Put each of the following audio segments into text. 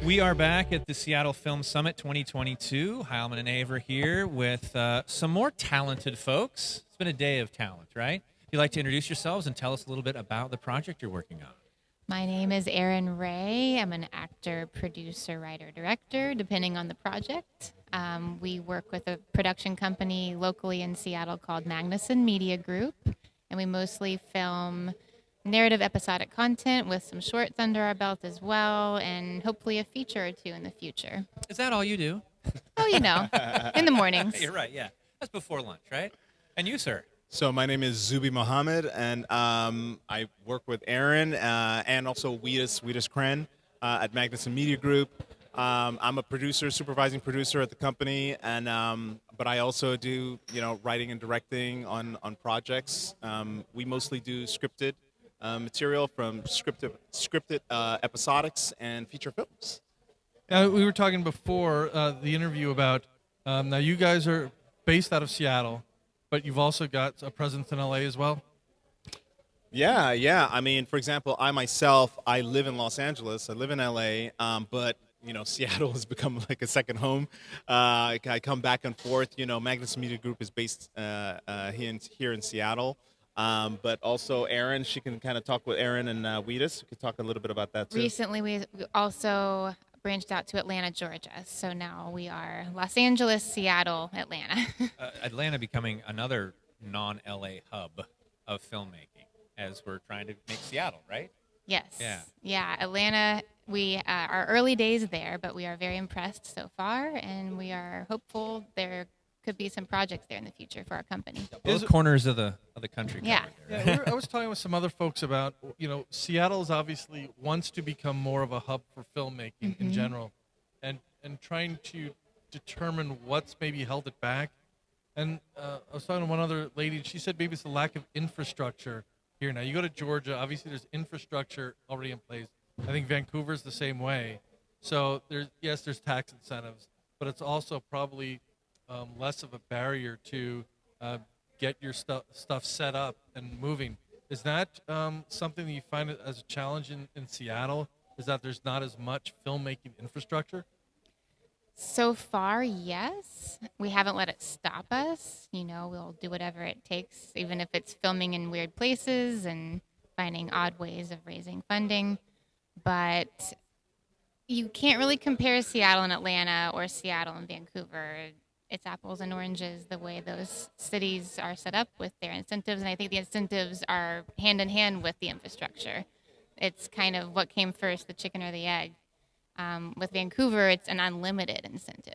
We are back at the Seattle Film Summit 2022. Heilman and Aver here with some more talented folks. It's been a day of talent, right? If you'd like to introduce yourselves and tell us a little bit about the project you're working on. My name is Eryn Rea. I'm an actor, producer, writer, director, depending on the project. We work with a production company locally in Seattle called Magnussen Media Group, and we mostly film narrative episodic content with some shorts under our belt as well, and hopefully a feature or two in the future. Is that all you do? Oh, in the mornings. You're right, yeah. That's before lunch, right? And you, sir? So my name is Zubi Mohammed, and I work with Eryn and also Wheatus Kren at Magnussen Media Group. I'm a producer, supervising producer at the company, and but I also do writing and directing on projects. We mostly do scripted material from scripted episodics and feature films. We were talking before the interview about now you guys are based out of Seattle, but you've also got a presence in LA as well. Yeah. I mean, for example, I live in Los Angeles. I live in LA, but Seattle has become like a second home. I come back and forth. Magnussen Media Group is based here in Seattle. But also Eryn, she can kind of talk with Eryn and Wheatus. We could talk a little bit about that too. Recently, we also branched out to Atlanta, Georgia. So now we are Los Angeles, Seattle, Atlanta. Atlanta becoming another non-LA hub of filmmaking as we're trying to make Seattle, right? Yes. Yeah. Atlanta, we are early days there, but we are very impressed so far, and we are hopeful there could be some projects there in the future for our company. Both corners of the country. Yeah. I was talking with some other folks about, Seattle's obviously wants to become more of a hub for filmmaking in general, and trying to determine what's maybe held it back. And I was talking to one other lady, and she said maybe it's the lack of infrastructure here. Now, you go to Georgia, obviously there's infrastructure already in place. I think Vancouver's the same way. So there's tax incentives, but it's also probably less of a barrier to get your stuff set up and moving. Is that something that you find as a challenge in Seattle? Is that there's not as much filmmaking infrastructure? So far, yes. We haven't let it stop us. We'll do whatever it takes, even if it's filming in weird places and finding odd ways of raising funding. But you can't really compare Seattle and Atlanta or Seattle and Vancouver. It's apples and oranges the way those cities are set up with their incentives, and I think the incentives are hand in hand with the infrastructure. It's kind of what came first, the chicken or the egg. With Vancouver, it's an unlimited incentive.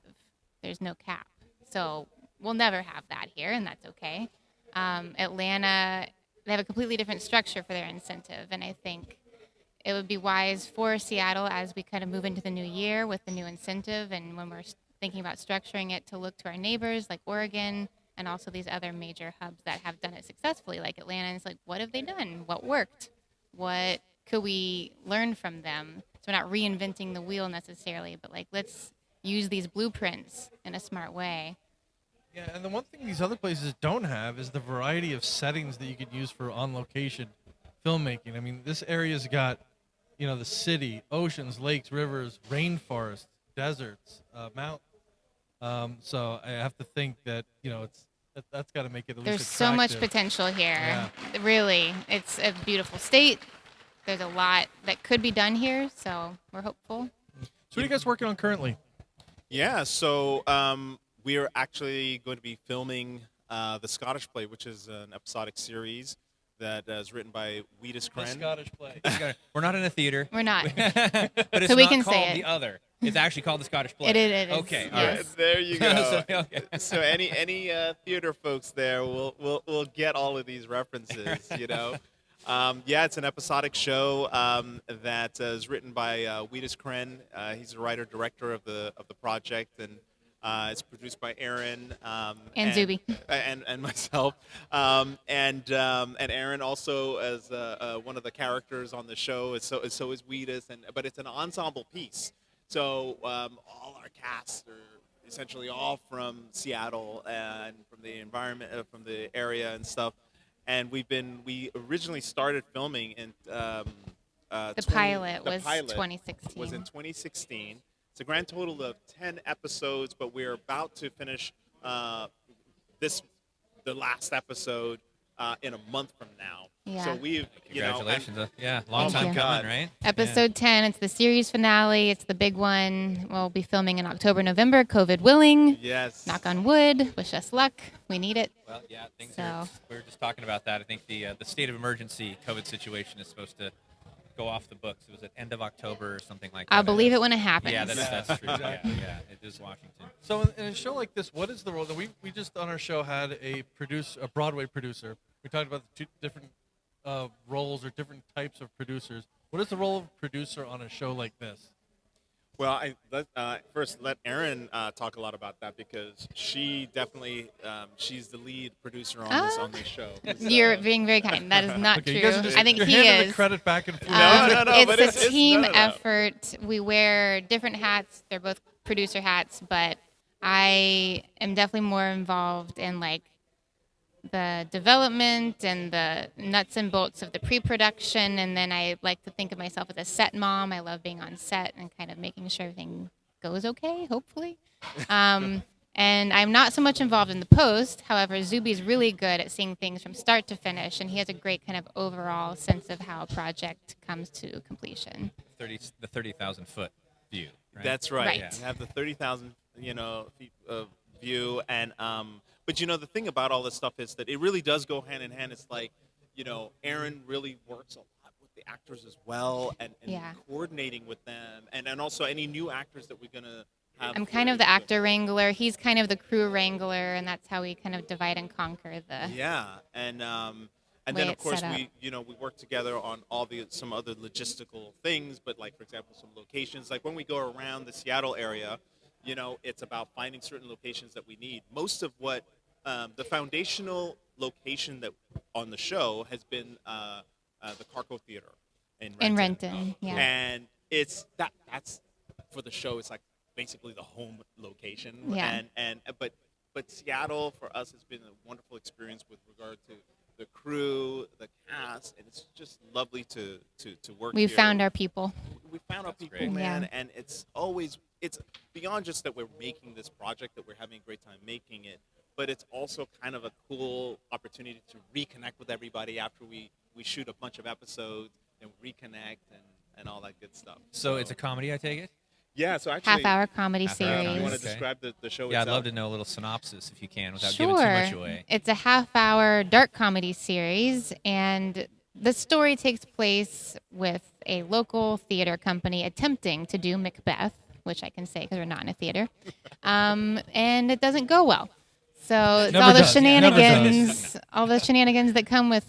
There's no cap. So we'll never have that here, and that's okay. Atlanta, they have a completely different structure for their incentive, and I think it would be wise for Seattle as we kind of move into the new year with the new incentive, and when we're thinking about structuring it, to look to our neighbors like Oregon and also these other major hubs that have done it successfully, like Atlanta. And it's like, what have they done? What worked? What could we learn from them? So we're not reinventing the wheel necessarily, but let's use these blueprints in a smart way. Yeah, and the one thing these other places don't have is the variety of settings that you could use for on-location filmmaking. I mean, this area's got, the city, oceans, lakes, rivers, rainforests, deserts, mountains. So I have to think that that's got to make it at least There's so much attractive. potential here. Yeah. Really, it's a beautiful state. There's a lot that could be done here, so we're hopeful. So what are you guys working on currently? Yeah, so we are actually going to be filming the Scottish play, which is an episodic series that is written by Wheatus The Kren. Scottish play. We're not in a theater. We're not. But it's So we not can called say it. The Other. It's actually called the Scottish Play. It is. Okay, all Yes. right. There you go. Okay. So any theater folks there will get all of these references. Yeah, it's an episodic show that is written by Wheatus Kren. He's the writer director of the project, and it's produced by Eryn And Zubi. and myself, and Eryn also as one of the characters on the show. So is Wheatus, but it's an ensemble piece. So all our casts are essentially all from Seattle and from the environment, from the area and stuff. And we originally started filming in The pilot was 2016. Was in 2016. It's a grand total of 10 episodes, but we're about to finish the last episode in a month from now. Yeah. So we've, Congratulations. Long Oh time my coming, God. right? Episode 10, it's the series finale. It's the big one. We'll be filming in October, November, COVID willing. Yes. Knock on wood. Wish us luck. We need it. Well, yeah, things So- are. We were just talking about that. I think the state of emergency COVID situation is supposed to go off the books. It was at end of October or something like that. I'll believe it when it happens. Yeah, that's true. Yeah, it is Washington. So in a show like this, what is the role? We just on our show had a Broadway producer. We talked about the two different roles or different types of producers. What is the role of producer on a show like this? Well, first let Eryn talk a lot about that because she definitely she's the lead producer on this show. You're being very kind. That is not Okay, true. you guys are just, I think you're he handing is. the credit back and forth. No, but It's a team no. effort. We wear different hats. They're both producer hats, but I am definitely more involved in like the development and the nuts and bolts of the pre-production, and then I like to think of myself as a set mom. I love being on set and kind of making sure everything goes okay, hopefully. And I'm not so much involved in the post. However, Zubi's really good at seeing things from start to finish, and he has a great kind of overall sense of how a project comes to completion. The 30,000-foot view. Right? That's right. Right. Yeah. You have the 30,000 feet of view, and but the thing about all this stuff is that it really does go hand in hand. It's like Eryn really works a lot with the actors as well, and Yeah. coordinating with them, and also any new actors that we're gonna have. I'm kind of the actor wrangler. He's kind of the crew wrangler, and that's how we kind of divide and conquer the. Yeah, and way then of it's course set up. we work together on some other logistical things, but like for example some locations. Like when we go around the Seattle area, it's about finding certain locations that we need. Most of what the foundational location that on the show has been the Carco Theater in Renton, yeah. and that's for the show. It's like basically the home location. Yeah. But Seattle for us has been a wonderful experience with regard to the crew, the cast, and it's just lovely to work. We've here. found our people. We found our people, great. man, Yeah. and it's beyond just that we're making this project, that we're having a great time making it, but it's also kind of a cool opportunity to reconnect with everybody after we shoot a bunch of episodes and reconnect and all that good stuff. So it's a comedy, I take it? Yeah, so actually, Half-hour comedy Half-hour series. you want to Okay. describe the show Yeah, I'd itself? love to know a little synopsis if you can without Sure. giving too much away. It's a half-hour dark comedy series, and the story takes place with a local theater company attempting to do Macbeth, which I can say because we're not in a theater, and it doesn't go well. So it's Never all the does. Never does. shenanigans that come with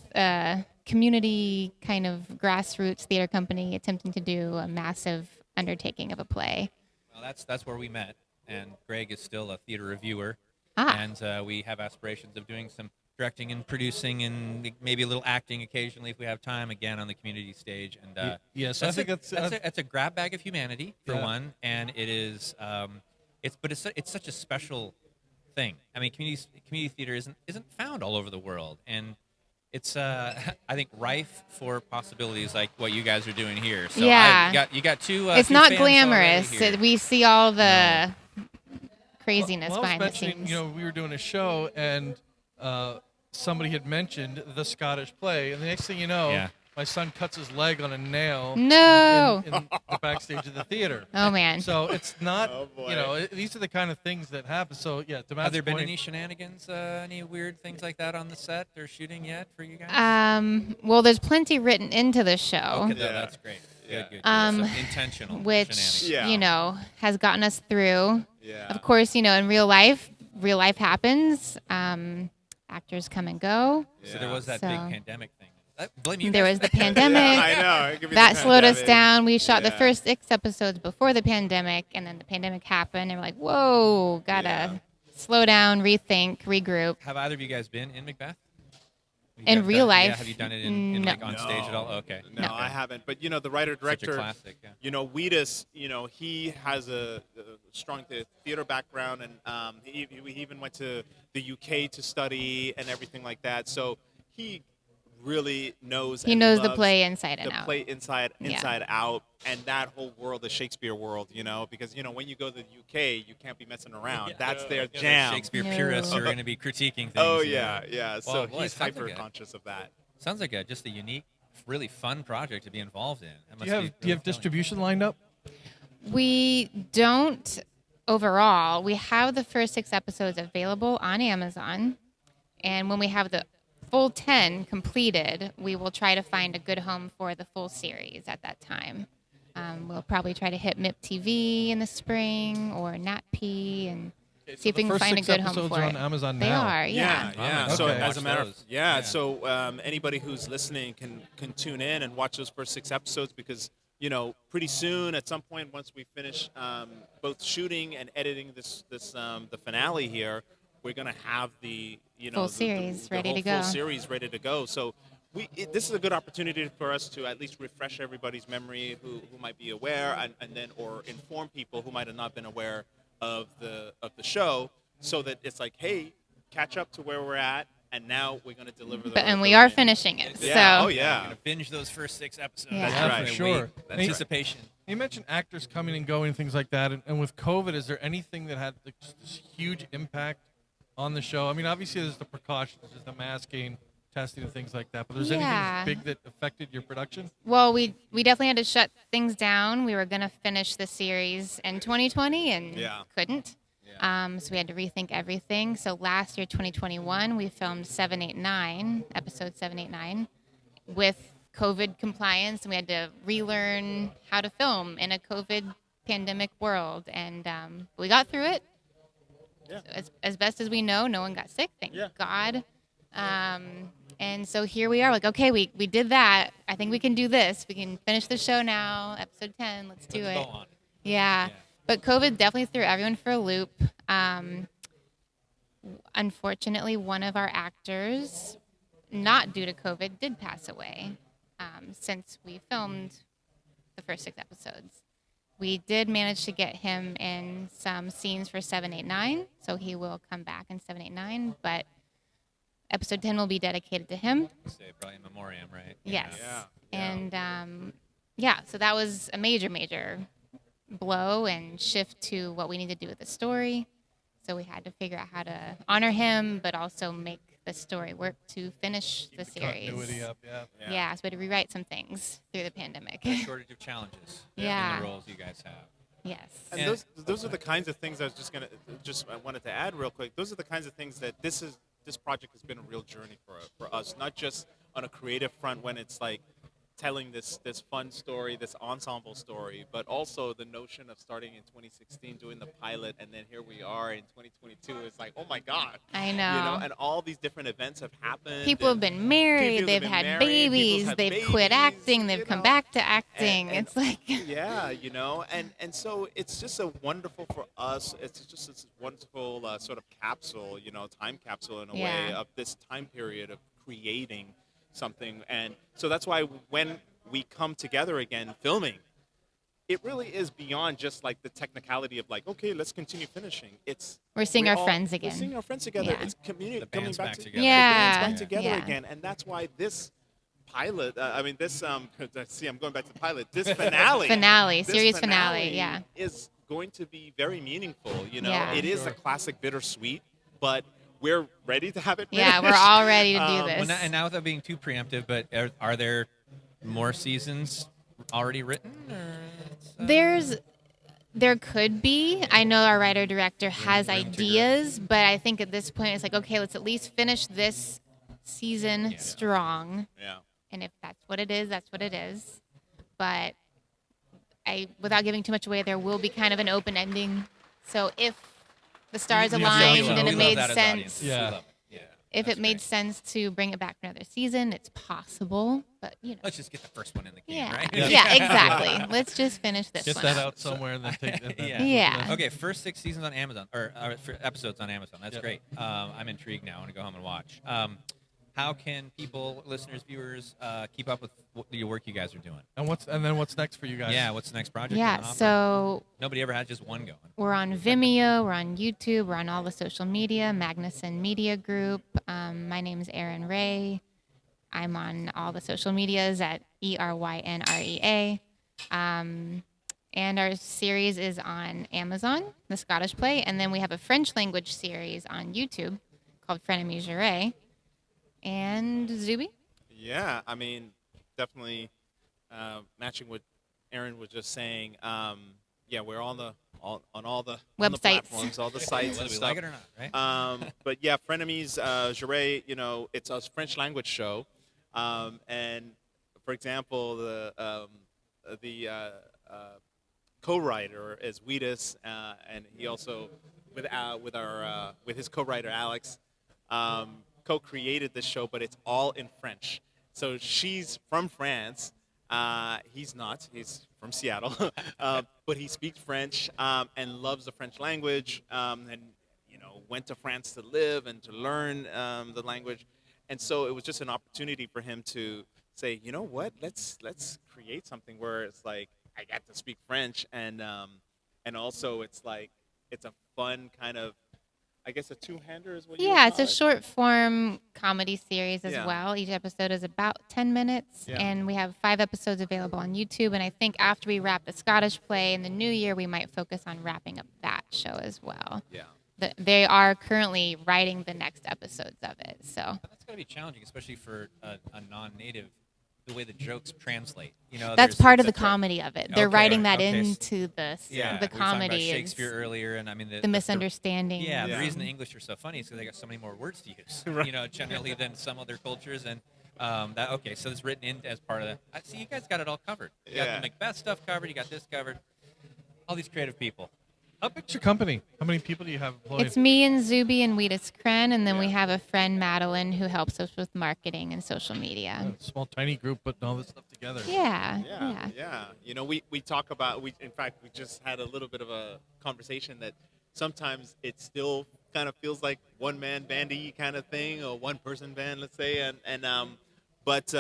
community kind of grassroots theater company attempting to do a massive undertaking of a play. Well, that's where we met, and Greg is still a theater reviewer, Ah. and we have aspirations of doing some directing and producing and maybe a little acting occasionally if we have time, again on the community stage. And Yes, I think that's a grab bag of humanity for Yeah. one, and it is it's such a special thing. I mean, community theater isn't found all over the world, and it's I think rife for possibilities like what you guys are doing here. So Yeah. you got two. It's two not fans glamorous. already here. We see all the craziness Well, I was behind the mentioning, scenes. we were doing a show and somebody had mentioned the Scottish play, and the next thing you know, Yeah. my son cuts his leg on a nail No. in the backstage of the theater. Oh man. So it's not, Oh, boy. these are the kind of things that happen. So yeah, to Matt's Have there been point, any shenanigans, any weird things like that on the set or shooting yet for you guys? Well, there's plenty written into the show, Okay, that's great. Yeah. Good. Um, So intentional which shenanigans. Yeah. has gotten us through. Yeah. Of course, in real life happens. Actors come and go. So there was that So- big pandemic thing. Blame you There guys. was the Yeah, pandemic. I know. It could be That the slowed us pandemic. down. We shot the Yeah. first 6 episodes before the pandemic, and then the pandemic happened, and we're like, whoa, gotta Yeah. slow down, rethink, regroup. Have either of you guys been in Macbeth? Have you In guys real done- Yeah, life, have you done it in no. like on stage at all? Okay. No, No. I haven't. But the writer Such a director, classic. Yeah. Wheatus, he has a strong theater background, and he even went to the UK to study and everything like that. So he really knows. He and knows the loves play inside and the out. play inside Yeah. out, and that whole world, the Shakespeare world, because when you go to the UK, you can't be messing around. That's their jam. Shakespeare No. purists who are going to be critiquing things. Oh yeah. So Well, boy, he's sounds like hyper it. conscious of that. Sounds like just a unique, really fun project to be involved in. That Do must you have be do you really have thrilling. distribution lined up? We don't overall. We have the first 6 episodes available on Amazon. And when we have the full 10 completed, we will try to find a good home for the full series at that time. We'll probably try to hit MIP TV in the spring or NatP and see if we can find a good home episodes for are it. on Amazon They now. are, yeah. Yeah. Okay. So Okay. as a matter of Watch those. yeah, so anybody who's listening can tune in and watch those first 6 episodes because pretty soon at some point once we finish both shooting and editing the finale here, we're gonna have the Full series ready whole to go. Full series ready to go. So this is a good opportunity for us to at least refresh everybody's memory who might be aware and then or inform people who might have not been aware of the show, so that it's like, hey, catch up to where we're at, and now we're going to deliver. And we are finishing it. Yeah. So. Oh yeah. I'm going to binge those first 6 episodes. Yeah. Yeah, right. for sure. Wait. Anticipation. You mentioned actors coming and going, things like that, and with COVID, is there anything that had just this huge impact on the show? I mean, obviously there's the precautions, there's the masking, testing, and things like that. But there's Yeah. anything big that affected your production? Well, we definitely had to shut things down. We were going to finish the series in 2020 and couldn't. So we had to rethink everything. So last year, 2021, we filmed 789, episode 789, with COVID compliance, and we had to relearn how to film in a COVID pandemic world. And we got through it. Yeah. So as best as we know, no one got sick, thank God. And so here we are, like, okay, we did that. I think we can do this. We can finish the show now, episode 10. Let's do it. Go on. Yeah. But COVID definitely threw everyone for a loop. Unfortunately, one of our actors, not due to COVID, did pass away since we filmed the first 6 episodes. We did manage to get him in some scenes for 789, so he will come back in 789, but episode 10 will be dedicated to him. Say probably in memoriam, right? Yes. Yeah. And so that was a major blow and shift to what we need to do with the story. So we had to figure out how to honor him, but also make the story work to finish the series. Continuity up, Yeah, so we had to rewrite some things through the pandemic. A shortage of challenges Yeah. in the roles you guys have. Yes. And Yeah. those are the kinds of things I wanted to add real quick. Those are the kinds of things that this project has been a real journey for us, not just on a creative front when it's like telling this fun story, this ensemble story, but also the notion of starting in 2016, doing the pilot, and then here we are in 2022. It's like, oh my God. I know. And all these different events have happened. People have and been married, people they've have had been married, babies, people's had they've quit babies, acting, they've come back to acting. and- It's like, yeah, and so it's just a wonderful for us. It's just this wonderful sort of capsule, time capsule in a way Yeah. of this time period of creating something. And so that's why when we come together again filming, it really is beyond just like the technicality of like, okay, let's continue finishing. we're seeing we our all- friends We're again. seeing our friends together. Yeah. It's community The coming band's back back together. together. The Yeah. band's back together Yeah. again, and that's why this pilot. This see, I'm going back to the pilot. This finale. Finale, this series finale, yeah. is going to be very meaningful. Yeah. It is a classic bittersweet, but we're ready to have it. Yeah, we're finished. all ready to do Um, this. And now without being too preemptive, but are there more seasons already written? Or There could be. I know our writer director has room to grow. ideas, but I think at this point it's like, okay, let's at least finish this season strong. Yeah. And if that's what it is, that's what it is. But without giving too much away, there will be kind of an open ending. So if the stars We aligned love and We it love made that as sense, audiences. Yeah. We love it. Yeah. if That's it made great. sense to bring it back for another season, it's possible. But Let's just get the first one in the game, yeah, right? yeah, exactly. Let's just finish this Get one that up. out somewhere and then take that. Yeah. Yeah. Okay, first 6 seasons on Amazon, or for episodes on Amazon. That's Yeah. great. I'm intrigued now. I want to go home and watch. How can people, listeners, viewers, keep up with the work you guys are doing? And then what's next for you guys? Yeah, what's the next project? Yeah, on offer? so Nobody ever had just one going. we're on Vimeo, we're on YouTube, we're on all the social media, Magnussen Media Group. My name is Eryn Rea. I'm on all the social medias at ERYNREA. And our series is on Amazon, the Scottish play. And then we have a French language series on YouTube called Frenemies Rea. And Zubi? Yeah, I mean, definitely matching what Eryn was just saying. Yeah, we're on all the Websites. platforms, all the sites Whether and we stuff. like it or not, right? But yeah, Frenemies Jure, it's a French language show, and for example, the co-writer is Wheatus, and he also with his co-writer Alex, co-created this show, but it's all in French. So she's from France. He's not. He's from Seattle, but he speaks French and loves the French language, and went to France to live and to learn the language. And so it was just an opportunity for him to say, you know what, let's create something where it's like I got to speak French, and also it's like it's a fun kind of, I guess, a two-hander is what you would Yeah, it's call a it. short form comedy series as Yeah. well. Each episode is about 10 minutes, Yeah. and we have 5 episodes available on YouTube. And I think after we wrap the Scottish play in the new year, we might focus on wrapping up that show as well. Yeah. They are currently writing the next episodes of it. So That's got to be challenging, especially for a non-native. The way the jokes translate, that's there's- part of the it's a- comedy of it. They're Okay, writing that okay. into the Yeah, we were talking comedy. about is Shakespeare earlier, and I mean the misunderstanding. Yeah, Yeah. the reason the English are so funny is because they got so many more words to use, Right. generally than some other cultures. And so it's written in as part of that. I see you guys got it all covered. You got Yeah. the Macbeth stuff covered. You got this covered. All these creative people. How big's your company? How many people do you have employed? It's me and Zubi and Wheatus Kren, and then we Yeah. have a friend, Madeline, who helps us with marketing and social media. A small, tiny group putting all this stuff together. Yeah. We talk about, in fact, we just had a little bit of a conversation that sometimes it still kind of feels like one-man bandy kind of thing, or one-person band, let's say, but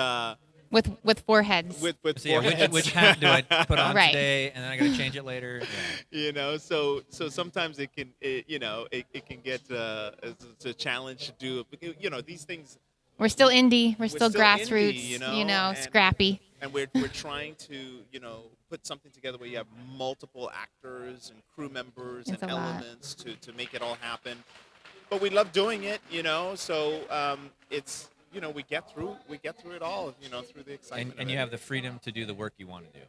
With 4 heads. with So yeah, four heads. which hat do I put on Right. today, and then I got to change it later? Yeah. So sometimes it can get it's a challenge to do. These things, We're still indie. We're still still grassroots. indie, and- scrappy. and we're trying to put something together where you have multiple actors and crew members It's and a lot. elements to make it all happen. But we love doing it, so it's we get through it all, through the excitement. And of you it. have the freedom to do the work you want to do.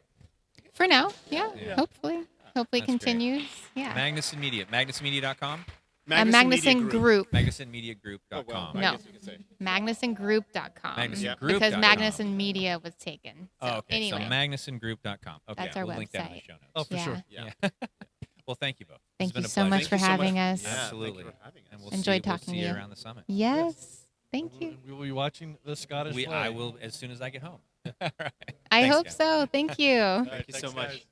For now, yeah. Yeah. Hopefully That's great. continues. Yeah. Magnussen Media, magnussenmedia.com, Magnussen Media Group. magnussenmediagroup.com. Oh, well, I No. guess you could say. MagnussenGroup.com. MagnussenGroup.com. Because Magnussen Media was taken. So Oh, okay. Anyway, So magnussenGroup.com. Okay, That's our we'll link that in the website. show notes. Oh, for Yeah. sure. Yeah. Well, thank you both. Thank It's been you a so pleasure. much for Thank you so much. having us. Yeah, Absolutely. Thank you for having us. And we'll Enjoyed see, talking we'll see to you you. around the summit. Yes. Thank you. We will be watching the Scottish play. I will as soon as I get home. All right. I Thanks, hope guys. so. Thank you. Thank you so Thanks, much. guys.